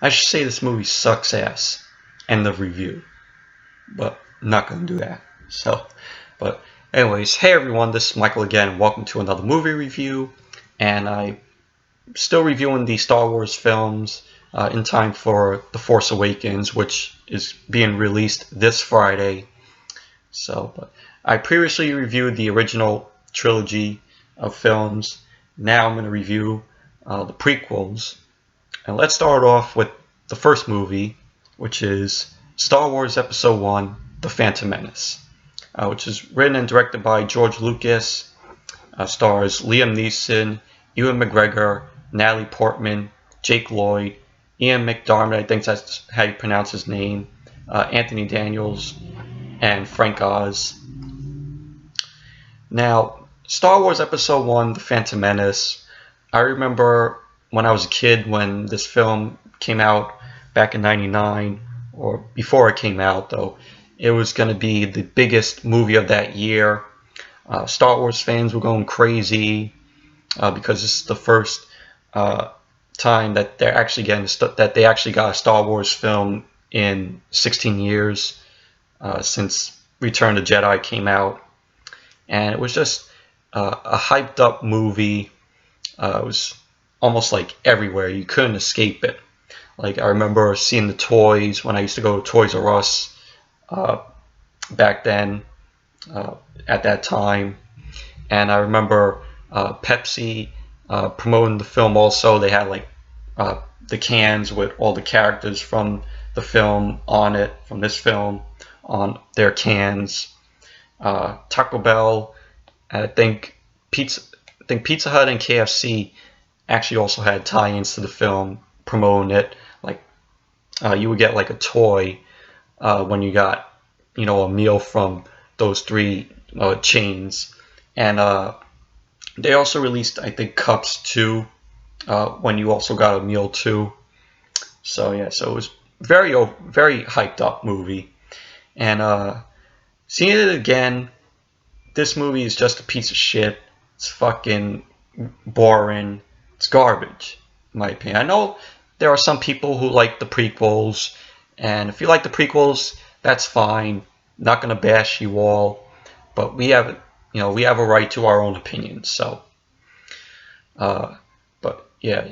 I should say this movie sucks ass. End of review. But I'm not gonna do that. So, but anyways, hey everyone, this is Michael again. Welcome to another movie review, and I'm still reviewing the Star Wars films in time for The Force Awakens, which is being released this Friday. So, but I previously reviewed the original trilogy of films. Now I'm going to review the prequels. And let's start off with the first movie, which is Star Wars Episode 1, The Phantom Menace, which is written and directed by George Lucas, stars Liam Neeson, Ewan McGregor, Natalie Portman, Jake Lloyd, Ian McDiarmid, I think that's how you pronounce his name, Anthony Daniels, and Frank Oz. Now, Star Wars Episode 1, The Phantom Menace, I remember when I was a kid when this film came out back in 99, or before it came out though, it was going to be the biggest movie of that year. Star Wars fans were going crazy because this is the first time that they're actually getting that they actually got a Star Wars film in 16 years since Return of the Jedi came out, and it was just a hyped up movie. It was almost like everywhere. You couldn't escape it. Like I remember seeing the toys when I used to go to Toys R Us back then at that time, and I remember Pepsi promoting the film. Also, they had like the cans with all the characters from the film on it, from this film, on their cans. Taco Bell, I think Pizza Hut and KFC actually also had tie-ins to the film promoting it. Like you would get like a toy when you got a meal from those three chains, and they also released I think cups too when you also got a meal too. So yeah, so it was very hyped up movie, and seeing it again, this movie is just a piece of shit. It's fucking boring. It's garbage, in my opinion. I know there are some people who like the prequels, and if you like the prequels, that's fine. Not gonna bash you all, but we have a right to our own opinions. So, but yeah,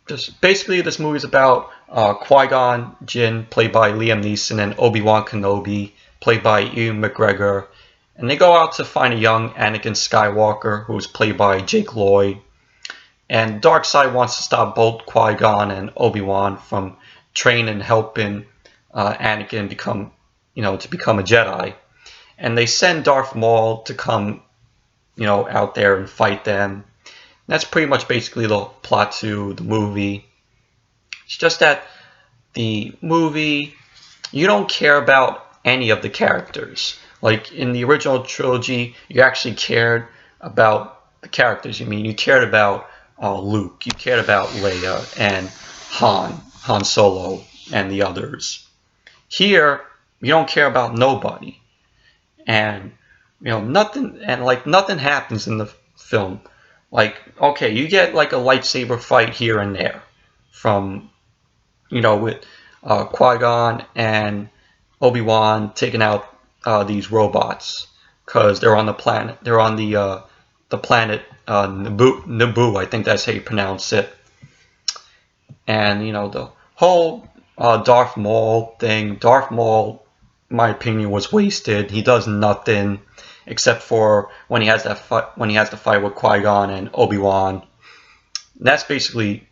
just basically this movie is about Qui-Gon Jinn, played by Liam Neeson, and Obi-Wan Kenobi, played by Ewan McGregor, and they go out to find a young Anakin Skywalker, who is played by Jake Lloyd. And Darkseid wants to stop both Qui-Gon and Obi-Wan from training and helping Anakin to become a Jedi. And they send Darth Maul to come, out there and fight them. And that's pretty much basically the plot to the movie. It's just that the movie, you don't care about any of the characters. Like in the original trilogy, you actually cared about the characters. You cared about Luke, you cared about Leia and Han Solo, and the others. Here, you don't care about nobody, and nothing happens in the film. Like, okay, you get like a lightsaber fight here and there from with Qui-Gon and Obi-Wan taking out these robots because they're on the planet. They're on the planet Naboo, I think that's how you pronounce it. And the whole Darth Maul thing. Darth Maul, in my opinion, was wasted. He does nothing except for when he has that the fight with Qui-Gon and Obi-Wan. That's basically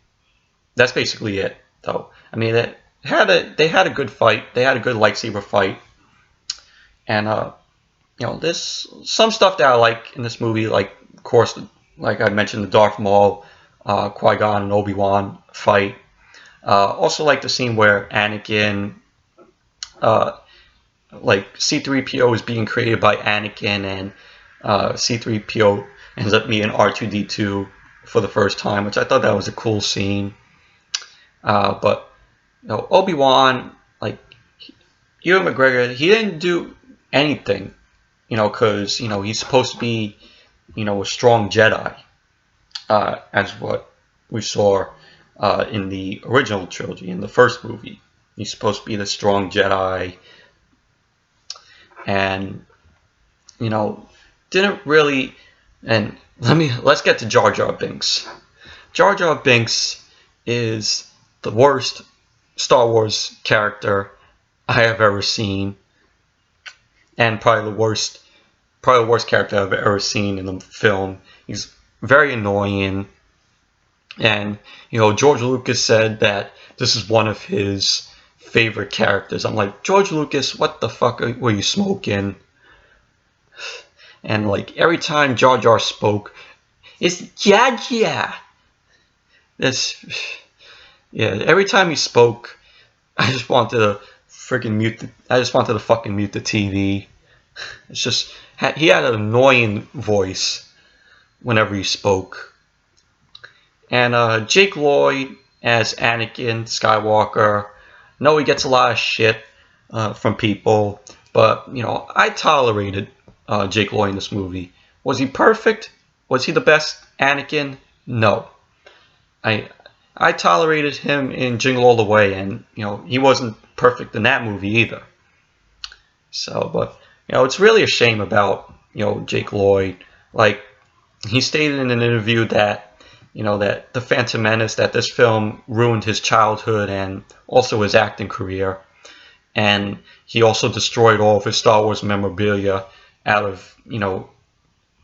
it, though. I mean, they had a good fight. They had a good lightsaber fight, and there's some stuff that I like in this movie. Like, of course, like I mentioned, the Darth Maul, Qui-Gon, and Obi-Wan fight. Also, like the scene where Anakin, like C-3PO is being created by Anakin, and C-3PO ends up meeting R2-D2 for the first time, which I thought that was a cool scene. But Obi-Wan, like Ewan McGregor, he didn't do anything, because he's supposed to be, a strong Jedi, as what we saw in the original trilogy, in the first movie. He's supposed to be the strong Jedi, and didn't really. And let's get to Jar Binks. Jar Binks is the worst Star Wars character I have ever seen, and probably the worst character I've ever seen in the film. He's very annoying, and George Lucas said that this is one of his favorite characters. I'm like, George Lucas, what the fuck were you smoking? And like every time Jar Jar spoke, it's Jaja. Every time he spoke, I just wanted to fucking mute the TV. It's just he had an annoying voice whenever he spoke. And Jake Lloyd as Anakin Skywalker. I know he gets a lot of shit from people, but I tolerated Jake Lloyd in this movie. Was he perfect? Was he the best Anakin? No. I tolerated him in Jingle All the Way, and he wasn't perfect in that movie either. So, but it's really a shame about Jake Lloyd. Like, he stated in an interview that that The Phantom Menace, that this film ruined his childhood and also his acting career, and he also destroyed all of his Star Wars memorabilia out of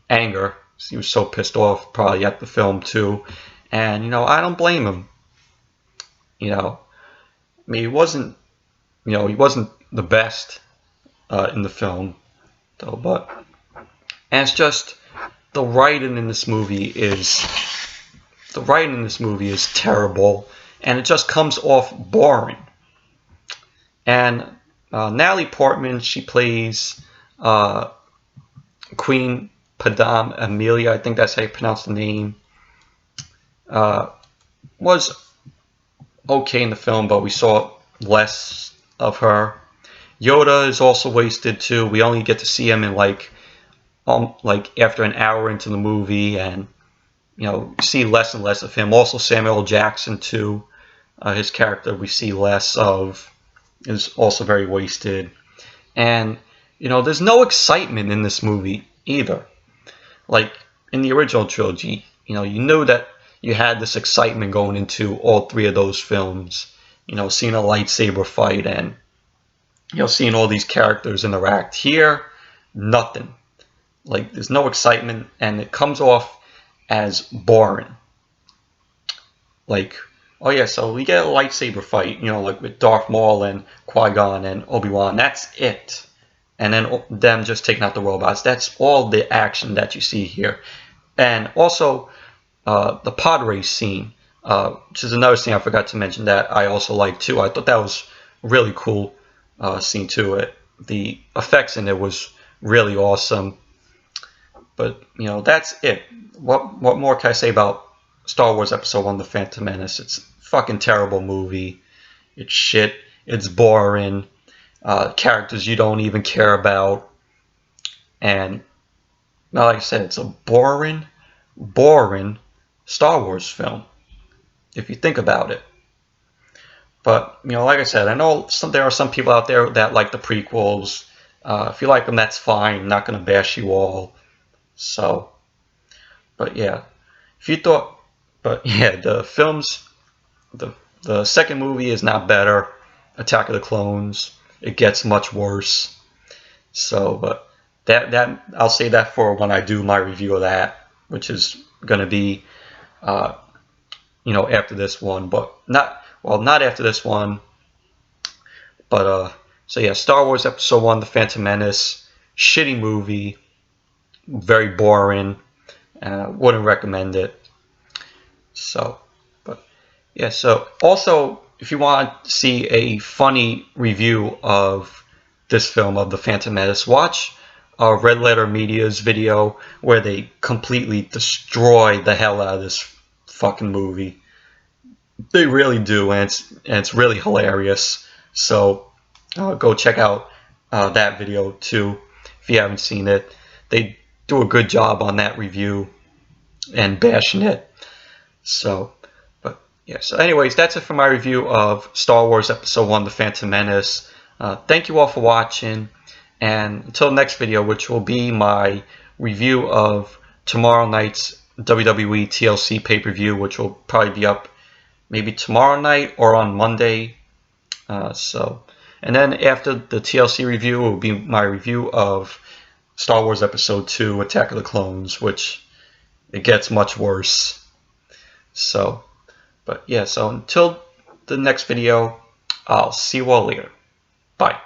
anger. He was so pissed off probably at the film too, and I don't blame him. I mean, he wasn't the best in the film though, and it's just the writing in this movie is terrible, and it just comes off boring. And Natalie Portman, she plays Queen Padam Amelia, I think that's how you pronounce the name, was okay in the film, but we saw less of her. Yoda is also wasted too. We only get to see him in like after an hour into the movie, and see less and less of him. Also Samuel L. Jackson too, his character we see less of, is also very wasted. And there's no excitement in this movie either. Like in the original trilogy, you knew that you had this excitement going into all three of those films. Seeing a lightsaber fight and seeing all these characters interact. Here, nothing. Like, there's no excitement, and it comes off as boring. Like, oh yeah, so we get a lightsaber fight, like with Darth Maul and Qui-Gon and Obi-Wan. That's it. And then them just taking out the robots. That's all the action that you see here. And also, the pod race scene, which is another thing I forgot to mention that I also like too. I thought that was a really cool scene too. The effects in it was really awesome. But that's it. What more can I say about Star Wars Episode 1: The Phantom Menace? It's a fucking terrible movie. It's shit. It's boring. Characters you don't even care about. And like I said, it's a boring Star Wars film, if you think about it. But like I said, I know there are some people out there that like the prequels. If you like them, that's fine. I'm not gonna bash you all. So, but yeah, the films, the second movie is not better. Attack of the Clones, it gets much worse. So, but that I'll say that for when I do my review of that, which is gonna be, after this one, but not after this one. But so yeah, Star Wars Episode 1: The Phantom Menace, shitty movie. Very boring. Wouldn't recommend it. So, but yeah. So also, if you want to see a funny review of this film, of The Phantom Menace, watch Red Letter Media's video where they completely destroy the hell out of this fucking movie. They really do, and it's really hilarious. So go check out that video too if you haven't seen it. They do a good job on that review and bashing it. So, but Yeah, so anyways, that's it for my review of Star Wars Episode 1, The Phantom Menace. Thank you all for watching, and until next video, which will be my review of tomorrow night's WWE TLC pay-per-view, which will probably be up maybe tomorrow night or on Monday. And then after the TLC review will be my review of Star Wars Episode 2, Attack of the Clones, which it gets much worse. But yeah, so until the next video, I'll see you all later. Bye.